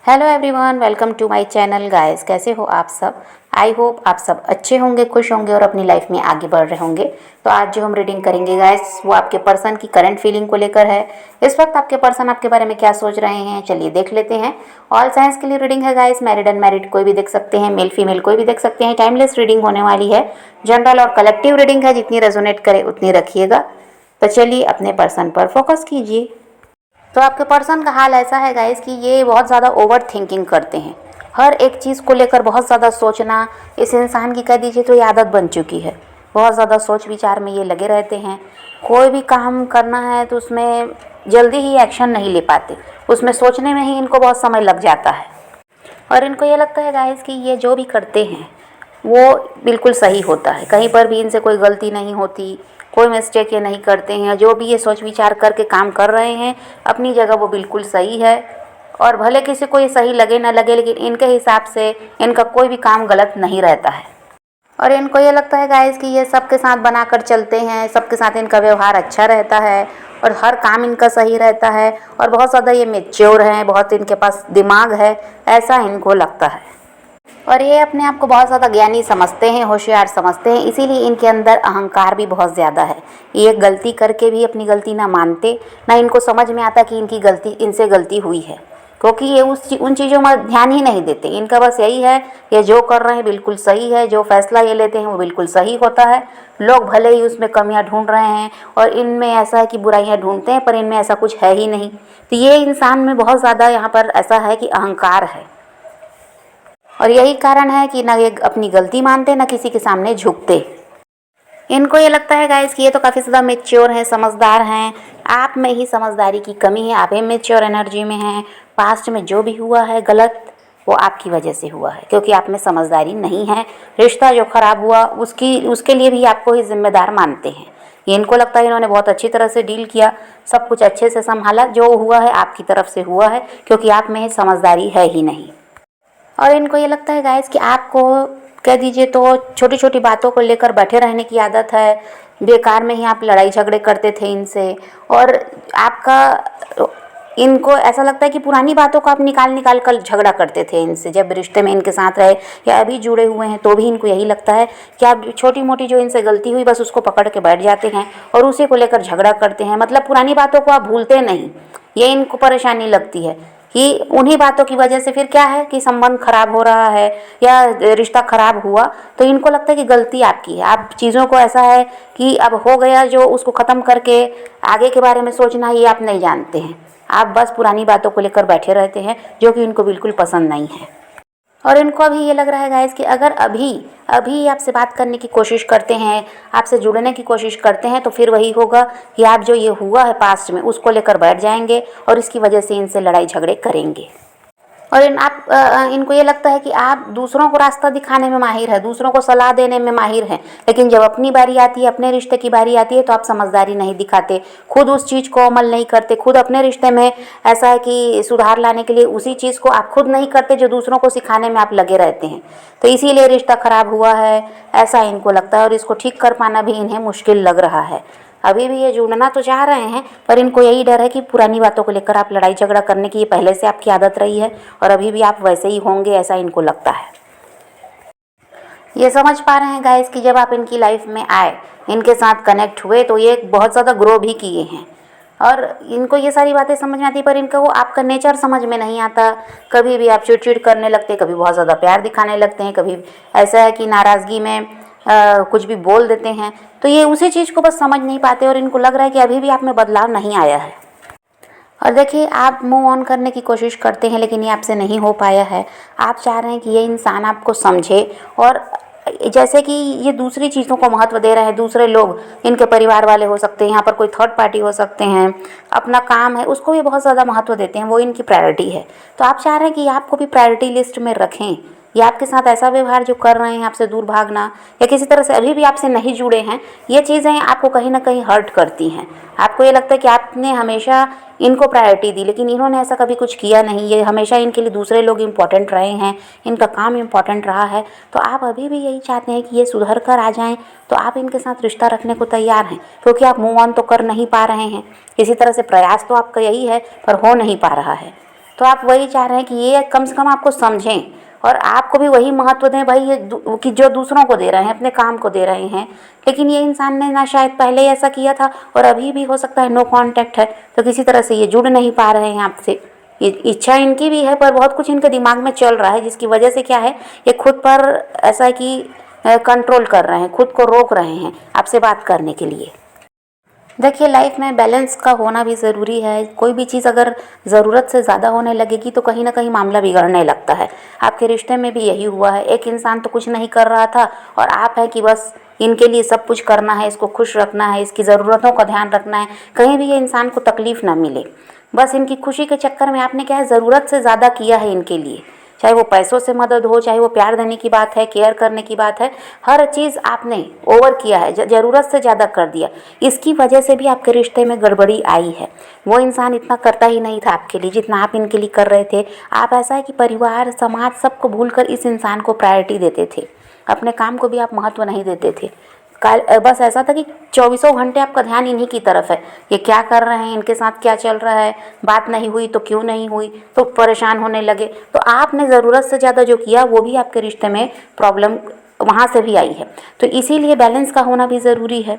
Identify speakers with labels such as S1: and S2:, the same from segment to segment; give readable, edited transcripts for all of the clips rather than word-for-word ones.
S1: Hello everyone, welcome to my channel guys. कैसे हो आप सब? आई होप आप सब अच्छे होंगे, खुश होंगे और अपनी लाइफ में आगे बढ़ रहे होंगे। तो आज जो हम रीडिंग करेंगे गाइस, वो आपके पर्सन की करंट फीलिंग को लेकर है। इस वक्त आपके पर्सन आपके बारे में क्या सोच रहे हैं, चलिए देख लेते हैं। ऑल साइंस के लिए रीडिंग है गाइस, मैरिड अनमैरिड कोई भी देख सकते हैं, मेल फीमेल कोई भी देख सकते हैं। टाइमलेस रीडिंग होने वाली है, जनरल और कलेक्टिव रीडिंग है, जितनी रेजोनेट करे उतनी रखिएगा। तो चलिए अपने पर्सन पर फोकस कीजिए। तो आपके पर्सन का हाल ऐसा है गाइस कि ये बहुत ज़्यादा ओवर थिंकिंग करते हैं। हर एक चीज़ को लेकर बहुत ज़्यादा सोचना इस इंसान की कह दीजिए तो ये आदत बन चुकी है। बहुत ज़्यादा सोच विचार में ये लगे रहते हैं। कोई भी काम करना है तो उसमें जल्दी ही एक्शन नहीं ले पाते, उसमें सोचने में ही इनको बहुत समय लग जाता है। और इनको ये लगता है गाइस कि ये जो भी करते हैं वो बिल्कुल सही होता है, कहीं पर भी इनसे कोई गलती नहीं होती, कोई मिस्टेक ये नहीं करते हैं। जो भी ये सोच विचार करके काम कर रहे हैं अपनी जगह वो बिल्कुल सही है। और भले किसी को ये सही लगे ना लगे, लेकिन इनके हिसाब से इनका कोई भी काम गलत नहीं रहता है। और इनको ये लगता है गाइस कि ये सबके साथ बनाकर चलते हैं, सबके साथ इनका व्यवहार अच्छा रहता है और हर काम इनका सही रहता है। और बहुत ज़्यादा ये मैच्योर हैं, बहुत इनके पास दिमाग है, ऐसा इनको लगता है। और ये अपने आप को बहुत ज़्यादा ज्ञानी समझते हैं, होशियार समझते हैं, इसीलिए इनके अंदर अहंकार भी बहुत ज़्यादा है। ये गलती करके भी अपनी गलती ना मानते, ना इनको समझ में आता कि इनसे गलती हुई है, क्योंकि ये उन चीज़ों में ध्यान ही नहीं देते। इनका बस यही है, ये जो कर रहे हैं बिल्कुल सही है, जो फैसला ये लेते हैं वो बिल्कुल सही होता है। लोग भले ही उसमें कमियां ढूंढ रहे हैं और इनमें ऐसा है कि बुराइयां ढूंढते हैं, पर इनमें ऐसा कुछ है ही नहीं। तो ये इंसान में बहुत ज़्यादा यहाँ पर ऐसा है कि अहंकार है। और यही कारण है कि ना ये अपनी गलती मानते, ना किसी के सामने झुकते। इनको ये लगता है गाइस कि ये तो काफ़ी ज़्यादा मेच्योर हैं, समझदार हैं। आप में ही समझदारी की कमी है, आप ही मेच्योर एनर्जी में हैं। पास्ट में जो भी हुआ है गलत, वो आपकी वजह से हुआ है, क्योंकि आप में समझदारी नहीं है। रिश्ता जो खराब हुआ उसके लिए भी आपको ही जिम्मेदार मानते हैं। ये इनको लगता है इन्होंने बहुत अच्छी तरह से डील किया, सब कुछ अच्छे से संभाला, जो हुआ है आपकी तरफ से हुआ है, क्योंकि आप में समझदारी है ही नहीं। और इनको ये लगता है गाइस कि आपको कह दीजिए तो छोटी छोटी बातों को लेकर बैठे रहने की आदत है। बेकार में ही आप लड़ाई झगड़े करते थे इनसे। और आपका इनको ऐसा लगता है कि पुरानी बातों को आप निकाल कर झगड़ा करते थे इनसे, जब रिश्ते में इनके साथ रहे या अभी जुड़े हुए हैं तो भी इनको यही लगता है कि आप छोटी मोटी जो इनसे गलती हुई बस उसको पकड़ के बैठ जाते हैं और उसी को लेकर झगड़ा करते हैं। मतलब पुरानी बातों को आप भूलते नहीं, ये इनको परेशानी लगती है कि उन्हीं बातों की वजह से फिर क्या है कि संबंध खराब हो रहा है या रिश्ता खराब हुआ, तो इनको लगता है कि गलती आपकी है। आप चीज़ों को ऐसा है कि अब हो गया जो, उसको ख़त्म करके आगे के बारे में सोचना ये आप नहीं जानते हैं। आप बस पुरानी बातों को लेकर बैठे रहते हैं, जो कि इनको बिल्कुल पसंद नहीं है। और इनको अभी ये लग रहा है गाइस कि अगर अभी अभी आपसे बात करने की कोशिश करते हैं, आपसे जुड़ने की कोशिश करते हैं, तो फिर वही होगा कि आप जो ये हुआ है पास्ट में उसको लेकर बैठ जाएंगे और इसकी वजह से इनसे लड़ाई झगड़े करेंगे। और इनको ये लगता है कि आप दूसरों को रास्ता दिखाने में माहिर है, दूसरों को सलाह देने में माहिर हैं, लेकिन जब अपनी बारी आती है, अपने रिश्ते की बारी आती है, तो आप समझदारी नहीं दिखाते, खुद उस चीज़ को अमल नहीं करते। खुद अपने रिश्ते में ऐसा है कि सुधार लाने के लिए उसी चीज़ को आप खुद नहीं करते जो दूसरों को सिखाने में आप लगे रहते हैं। तो इसीलिए रिश्ता खराब हुआ है, ऐसा इनको लगता है। और इसको ठीक कर पाना भी इन्हें मुश्किल लग रहा है। अभी भी ये जुड़ना तो चाह रहे हैं, पर इनको यही डर है कि पुरानी बातों को लेकर आप लड़ाई झगड़ा करने की ये पहले से आपकी आदत रही है और अभी भी आप वैसे ही होंगे, ऐसा इनको लगता है। ये समझ पा रहे हैं गाइस कि जब आप इनकी लाइफ में आए, इनके साथ कनेक्ट हुए, तो ये बहुत ज़्यादा ग्रो भी किए हैं और इनको ये सारी बातें समझ में आती, पर इनको वो आपका नेचर समझ में नहीं आता। कभी भी आप चिड़चिड़ करने लगते हैं, कभी बहुत ज़्यादा प्यार दिखाने लगते हैं, कभी ऐसा है कि नाराज़गी में कुछ भी बोल देते हैं। तो ये उसी चीज़ को बस समझ नहीं पाते और इनको लग रहा है कि अभी भी आप में बदलाव नहीं आया है। और देखिए, आप मूव ऑन करने की कोशिश करते हैं, लेकिन ये आपसे नहीं हो पाया है। आप चाह रहे हैं कि ये इंसान आपको समझे और जैसे कि ये दूसरी चीज़ों को महत्व दे रहे हैं, दूसरे लोग, इनके परिवार वाले हो सकते हैं, यहाँ पर कोई थर्ड पार्टी हो सकते हैं, अपना काम है उसको भी बहुत ज़्यादा महत्व देते हैं, वो इनकी प्रायोरिटी है। तो आप चाह रहे हैं कि आपको भी प्रायोरिटी लिस्ट में रखें। ये आपके साथ ऐसा व्यवहार जो कर रहे हैं, आपसे दूर भागना या किसी तरह से अभी भी आपसे नहीं जुड़े हैं, ये चीज़ें आपको कहीं ना कहीं हर्ट करती हैं। आपको ये लगता है कि आपने हमेशा इनको प्रायोरिटी दी, लेकिन इन्होंने ऐसा कभी कुछ किया नहीं। ये हमेशा इनके लिए दूसरे लोग इम्पोर्टेंट रहे हैं, इनका काम इम्पोर्टेंट रहा है। तो आप अभी भी यही चाहते हैं कि ये सुधर कर आ जाएं, तो आप इनके साथ रिश्ता रखने को तैयार हैं, क्योंकि आप मूव ऑन तो कर नहीं पा रहे हैं। किसी तरह से प्रयास तो आपका यही है, पर हो नहीं पा रहा है। तो आप वही चाह रहे हैं कि ये कम से कम आपको समझें और आपको भी वही महत्व दें भाई, ये कि जो दूसरों को दे रहे हैं, अपने काम को दे रहे हैं। लेकिन ये इंसान ने ना शायद पहले ही ऐसा किया था और अभी भी हो सकता है नो कांटेक्ट है, तो किसी तरह से ये जुड़ नहीं पा रहे हैं आपसे। ये इच्छा इनकी भी है पर बहुत कुछ इनके दिमाग में चल रहा है, जिसकी वजह से क्या है, ये खुद पर ऐसा है कि कंट्रोल कर रहे हैं, खुद को रोक रहे हैं आपसे बात करने के लिए। देखिए, लाइफ में बैलेंस का होना भी ज़रूरी है। कोई भी चीज़ अगर ज़रूरत से ज़्यादा होने लगेगी तो कहीं ना कहीं मामला बिगड़ने लगता है। आपके रिश्ते में भी यही हुआ है। एक इंसान तो कुछ नहीं कर रहा था और आप है कि बस इनके लिए सब कुछ करना है, इसको खुश रखना है, इसकी ज़रूरतों का ध्यान रखना है, कहीं भी ये इंसान को तकलीफ़ ना मिले। बस इनकी खुशी के चक्कर में आपने क्या है, ज़रूरत से ज़्यादा किया है इनके लिए। चाहे वो पैसों से मदद हो, चाहे वो प्यार देने की बात है, केयर करने की बात है, हर चीज़ आपने ओवर किया है, ज़रूरत से ज़्यादा कर दिया। इसकी वजह से भी आपके रिश्ते में गड़बड़ी आई है। वो इंसान इतना करता ही नहीं था आपके लिए जितना आप इनके लिए कर रहे थे। आप ऐसा है कि परिवार, समाज सबको भूलकर इस इंसान को प्रायोरिटी देते थे। अपने काम को भी आप महत्व नहीं देते थे। बस ऐसा था कि चौबीसों घंटे आपका ध्यान इन्हीं की तरफ है। ये क्या कर रहे हैं, इनके साथ क्या चल रहा है, बात नहीं हुई तो क्यों नहीं हुई, तो परेशान होने लगे। तो आपने ज़रूरत से ज़्यादा जो किया वो भी आपके रिश्ते में प्रॉब्लम वहाँ से भी आई है। तो इसीलिए बैलेंस का होना भी ज़रूरी है।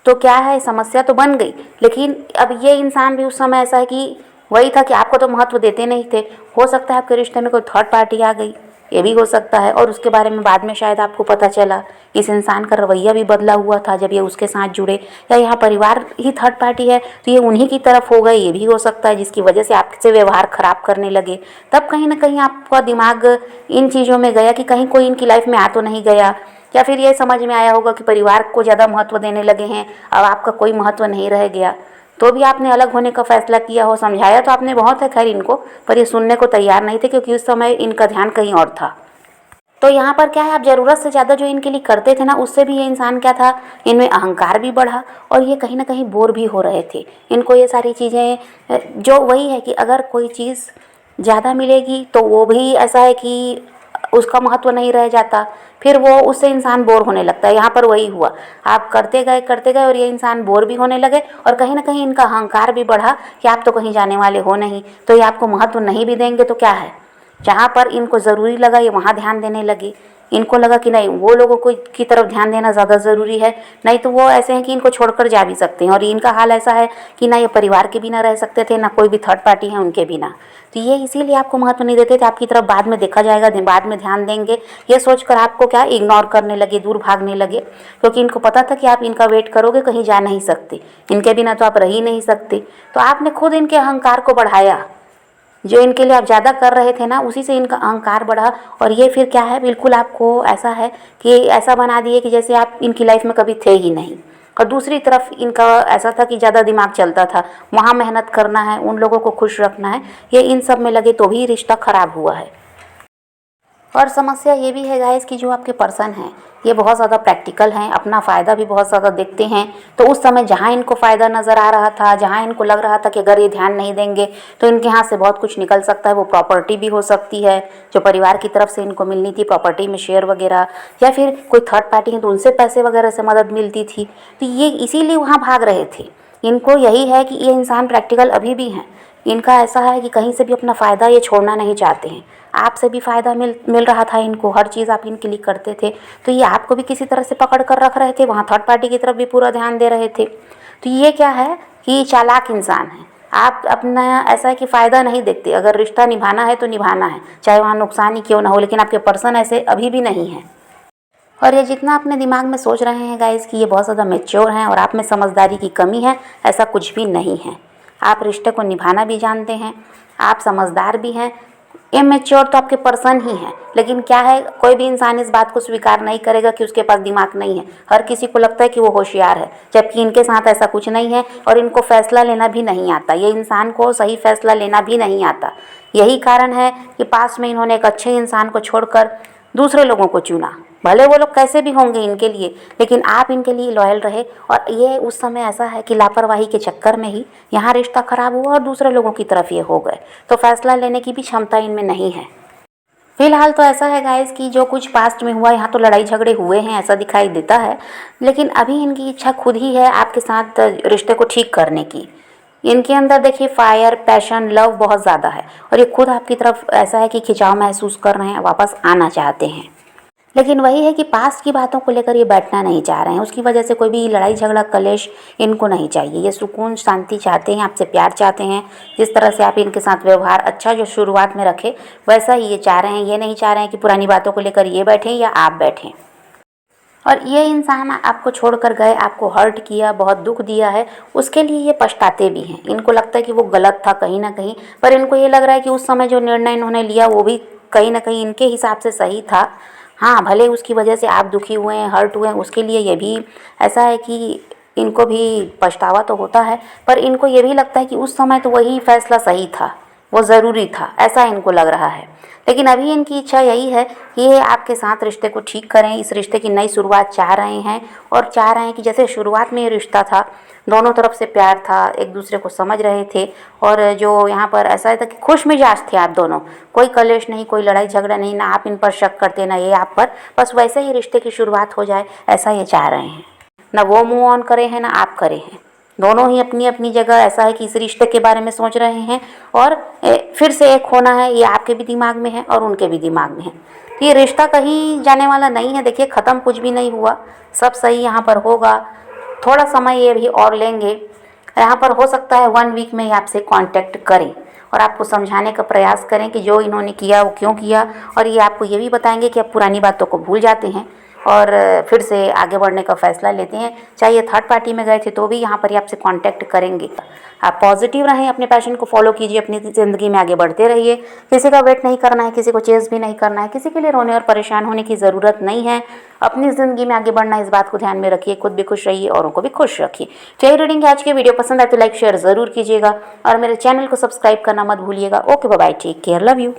S1: तो क्या है, समस्या तो बन गई, लेकिन अब ये इंसान भी उस समय ऐसा है कि वही था कि आपको तो महत्व देते नहीं थे। हो सकता है आपके रिश्ते में कोई थर्ड पार्टी आ गई, ये भी हो सकता है, और उसके बारे में बाद में शायद आपको पता चला। इस इंसान का रवैया भी बदला हुआ था जब ये उसके साथ जुड़े, या यहाँ परिवार ही थर्ड पार्टी है तो ये उन्हीं की तरफ हो गए, ये भी हो सकता है, जिसकी वजह से आपसे व्यवहार खराब करने लगे। तब कहीं ना कहीं आपका दिमाग इन चीज़ों में गया कि कहीं कोई इनकी लाइफ में आ तो नहीं गया, या फिर ये समझ में आया होगा कि परिवार को ज़्यादा महत्व देने लगे हैं, अब आपका कोई महत्व नहीं रह गया। तो भी आपने अलग होने का फैसला किया हो। समझाया तो आपने बहुत है खैर इनको, पर ये सुनने को तैयार नहीं थे क्योंकि उस समय इनका ध्यान कहीं और था। तो यहाँ पर क्या है, आप ज़रूरत से ज़्यादा जो इनके लिए करते थे ना, उससे भी ये इंसान क्या था, इनमें अहंकार भी बढ़ा और ये कहीं ना कहीं बोर भी हो रहे थे। इनको ये सारी चीज़ें, जो वही है कि अगर कोई चीज़ ज़्यादा मिलेगी तो वो भी ऐसा है कि उसका महत्व नहीं रह जाता, फिर वो उससे इंसान बोर होने लगता है। यहाँ पर वही हुआ, आप करते गए और ये इंसान बोर भी होने लगे और कहीं ना कहीं इनका अहंकार भी बढ़ा कि आप तो कहीं जाने वाले हो नहीं, तो ये आपको महत्व नहीं भी देंगे तो क्या है। जहाँ पर इनको ज़रूरी लगा ये वहाँ ध्यान देने लगे। इनको लगा कि नहीं, वो लोगों को की तरफ ध्यान देना ज़्यादा ज़रूरी है, नहीं तो वो ऐसे हैं कि इनको छोड़कर जा भी सकते हैं। और इनका हाल ऐसा है कि ना ये परिवार के बिना रह सकते थे, ना कोई भी थर्ड पार्टी है उनके बिना। तो ये इसीलिए आपको महत्व नहीं देते थे। आपकी तरफ बाद में देखा जाएगा, बाद में ध्यान देंगे, ये सोचकर आपको क्या इग्नोर करने लगे, दूर भागने लगे, क्योंकि इनको पता था कि आप इनका वेट करोगे कहीं जा नहीं सकते, इनके बिना तो आप रह ही नहीं सकते। तो आपने खुद इनके अहंकार को बढ़ाया। जो इनके लिए आप ज़्यादा कर रहे थे ना, उसी से इनका अहंकार बढ़ा और ये फिर क्या है, बिल्कुल आपको ऐसा है कि ऐसा बना दिए कि जैसे आप इनकी लाइफ में कभी थे ही नहीं। और दूसरी तरफ इनका ऐसा था कि ज़्यादा दिमाग चलता था, वहाँ मेहनत करना है, उन लोगों को खुश रखना है, ये इन सब में लगे तो भी रिश्ता ख़राब हुआ है। और समस्या ये भी है गाइस कि जो आपके पर्सन हैं ये बहुत ज़्यादा प्रैक्टिकल हैं, अपना फ़ायदा भी बहुत ज़्यादा देखते हैं। तो उस समय जहाँ इनको फ़ायदा नज़र आ रहा था, जहाँ इनको लग रहा था कि अगर ये ध्यान नहीं देंगे तो इनके हाथ से बहुत कुछ निकल सकता है, वो प्रॉपर्टी भी हो सकती है जो परिवार की तरफ से इनको मिलनी थी, प्रॉपर्टी में शेयर वगैरह, या फिर कोई थर्ड पार्टी है तो उनसे पैसे वगैरह से मदद मिलती थी। तो ये इसीलिए वहाँ भाग रहे थे। इनको यही है कि ये इंसान प्रैक्टिकल अभी भी हैं। इनका ऐसा है कि कहीं से भी अपना फ़ायदा ये छोड़ना नहीं चाहते हैं। आपसे भी फ़ायदा मिल रहा था इनको, हर चीज़ आप इनके लिए करते थे, तो ये आपको भी किसी तरह से पकड़ कर रख रहे थे, वहाँ थर्ड पार्टी की तरफ भी पूरा ध्यान दे रहे थे। तो ये क्या है कि चालाक इंसान है। आप अपना ऐसा है कि फ़ायदा नहीं देखते, अगर रिश्ता निभाना है तो निभाना है, चाहे वहाँ नुकसान ही क्यों ना हो। लेकिन आपके पर्सन ऐसे अभी भी नहीं है। और ये जितना अपने दिमाग में सोच रहे हैं गाइस कि ये बहुत ज़्यादा मैच्योर हैं और आप में समझदारी की कमी है, ऐसा कुछ भी नहीं है। आप रिश्ते को निभाना भी जानते हैं, आप समझदार भी हैं। इमेच्योर तो आपके पर्सन ही हैं, लेकिन क्या है, कोई भी इंसान इस बात को स्वीकार नहीं करेगा कि उसके पास दिमाग नहीं है। हर किसी को लगता है कि वो होशियार है, जबकि इनके साथ ऐसा कुछ नहीं है और इनको फैसला लेना भी नहीं आता। ये इंसान को सही फैसला लेना भी नहीं आता। यही कारण है कि पास में इन्होंने एक अच्छे इंसान को छोड़कर दूसरे लोगों को चुना। भले वो लोग कैसे भी होंगे इनके लिए, लेकिन आप इनके लिए लॉयल रहे। और ये उस समय ऐसा है कि लापरवाही के चक्कर में ही यहाँ रिश्ता खराब हुआ और दूसरे लोगों की तरफ ये हो गए। तो फैसला लेने की भी क्षमता इनमें नहीं है। फिलहाल तो ऐसा है गाइस कि जो कुछ पास्ट में हुआ, यहाँ तो लड़ाई झगड़े हुए हैं ऐसा दिखाई देता है, लेकिन अभी इनकी इच्छा खुद ही है आपके साथ रिश्ते को ठीक करने की। इनके अंदर देखिए फायर, पैशन, लव बहुत ज़्यादा है और ये खुद आपकी तरफ ऐसा है कि खिंचाव महसूस कर रहे हैं, वापस आना चाहते हैं। लेकिन वही है कि पास्ट की बातों को लेकर ये बैठना नहीं चाह रहे हैं, उसकी वजह से कोई भी लड़ाई झगड़ा कलेश इनको नहीं चाहिए। ये सुकून शांति चाहते हैं, आपसे प्यार चाहते हैं। जिस तरह से आप इनके साथ व्यवहार अच्छा जो शुरुआत में रखे वैसा ही ये चाह रहे हैं। ये नहीं चाह रहे हैं कि पुरानी बातों को लेकर ये बैठें या आप बैठें। और ये इंसान आपको छोड़कर गए, आपको हर्ट किया, बहुत दुख दिया है, उसके लिए ये पछताते भी हैं। इनको लगता है कि वो गलत था कहीं ना कहीं, पर इनको ये लग रहा है कि उस समय जो निर्णय इन्होंने लिया वो भी कहीं ना कहीं इनके हिसाब से सही था। हाँ, भले उसकी वजह से आप दुखी हुए हैं, हर्ट हुए हैं, उसके लिए ये भी ऐसा है कि इनको भी पछतावा तो होता है, पर इनको ये भी लगता है कि उस समय तो वही फैसला सही था, वो ज़रूरी था, ऐसा इनको लग रहा है। लेकिन अभी इनकी इच्छा यही है कि ये आपके साथ रिश्ते को ठीक करें, इस रिश्ते की नई शुरुआत चाह रहे हैं और चाह रहे हैं कि जैसे शुरुआत में ये रिश्ता था, दोनों तरफ से प्यार था, एक दूसरे को समझ रहे थे और जो यहाँ पर ऐसा था कि खुश मिजाज थे आप दोनों, कोई कलेश नहीं, कोई लड़ाई झगड़ा नहीं, ना आप इन पर शक करते ना ये आप पर, बस वैसे ही रिश्ते की शुरुआत हो जाए ऐसा ये चाह रहे हैं। ना वो मूव ऑन करे हैं ना आप करे हैं, दोनों ही अपनी अपनी जगह ऐसा है कि इस रिश्ते के बारे में सोच रहे हैं और फिर से एक होना है, ये आपके भी दिमाग में है और उनके भी दिमाग में है। ये रिश्ता कहीं जाने वाला नहीं है, देखिए ख़त्म कुछ भी नहीं हुआ, सब सही यहाँ पर होगा। थोड़ा समय ये भी और लेंगे, यहाँ पर हो सकता है 1 वीक में ही आपसे कांटेक्ट करें और आपको समझाने का प्रयास करें कि जो इन्होंने किया वो क्यों किया, और ये आपको ये भी बताएंगे कि आप पुरानी बातों को भूल जाते हैं और फिर से आगे बढ़ने का फ़ैसला लेते हैं। चाहे ये थर्ड पार्टी में गए थे तो भी यहाँ पर ही आपसे कांटेक्ट करेंगे। आप पॉजिटिव रहें, अपने पैशन को फॉलो कीजिए, अपनी ज़िंदगी में आगे बढ़ते रहिए। किसी का वेट नहीं करना है, किसी को चेज़ भी नहीं करना है, किसी के लिए रोने और परेशान होने की ज़रूरत नहीं है। अपनी ज़िंदगी में आगे बढ़ना, इस बात को ध्यान में रखिए, खुद भी खुश रहिए, औरों को भी खुश रखिए। चाहे रीडिंग आज की वीडियो पसंद आए तो लाइक शेयर ज़रूर कीजिएगा और मेरे चैनल को सब्सक्राइब करना मत भूलिएगा। Okay, bye bye, take care, love you.